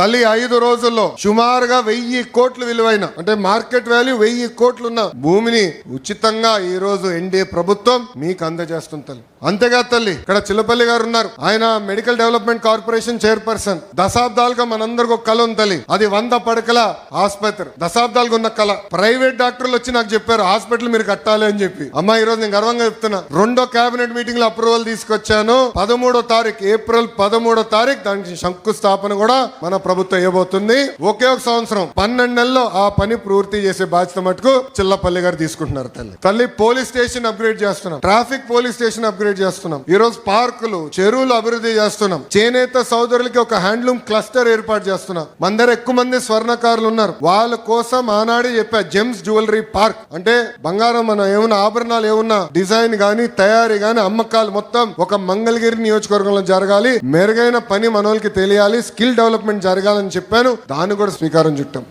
తల్లి 5 రోజుల్లో సుమారుగా 1000 కోట్లు విలువైన అంటే మార్కెట్ వాల్యూ 1000 కోట్లున్న భూమిని ఉచితంగా ఈ రోజు ఎన్డీఏ ప్రభుత్వం మీకు అందజేస్తుంది తల్లి. అంతేకాదు తల్లి, ఇక్కడ చిల్లపల్లి గారు ఉన్నారు, ఆయన మెడికల్ డెవలప్మెంట్ కార్పొరేషన్ చైర్పర్సన్. దశాబ్దాలుగా మనందరికి ఒక కళ ఉంది తల్లి, అది 100 పడకల ఆసుపత్రి. దశాబ్దాలుగా ఉన్న కళ. ప్రైవేట్ డాక్టర్లు వచ్చి నాకు చెప్పారు హాస్పిటల్ మీరు కట్టాలి అని చెప్పి. అమ్మా ఈ రోజు నేను గర్వంగా చెప్తున్నా, 2వ కేబినెట్ మీటింగ్ లో అప్రూవల్ తీసుకొచ్చాను. 13వ తారీఖు ఏప్రిల్ 13వ తారీఖు దానికి శంకుస్థాపన కూడా మన ప్రభుత్వం ఇవ్వబోతుంది. ఒకే ఒక సంవత్సరం 12 నెలల్లో ఆ పని పూర్తి చేసే బాధ్యత మటుకు చిల్లపల్లి గారు తీసుకుంటున్నారు. తల్లి పోలీస్ స్టేషన్ అప్గ్రేడ్ చేస్తున్నాం, ట్రాఫిక్ పోలీస్ స్టేషన్ అప్గ్రేడ్ చేస్తున్నాం, ఈ రోజు పార్కులు చెరువులు అభివృద్ధి చేస్తున్నాం, చేనేత సోదరులకి ఒక హ్యాండ్లూమ్ క్లస్టర్ ఏర్పాటు చేస్తున్నాం. మన దగ్గర ఎక్కువ మంది స్వర్ణకారులు ఉన్నారు, వాళ్ళ కోసం ఆనాడే చెప్పా జెమ్స్ జ్యువెలరీ పార్క్. అంటే బంగారం మన ఏమన్నా ఆభరణాలు ఏమన్నా డిజైన్ గానీ తయారీ గానీ అమ్మకాలు మొత్తం ఒక మంగళగిరి నియోజకవర్గంలో జరగాలి. మెరుగైన పని మనోళ్ళకి తెలియాలి, స్కిల్ డెవలప్మెంట్ జరగాలని చెప్పాను. దాన్ని కూడా స్వీకారం చుట్టాం.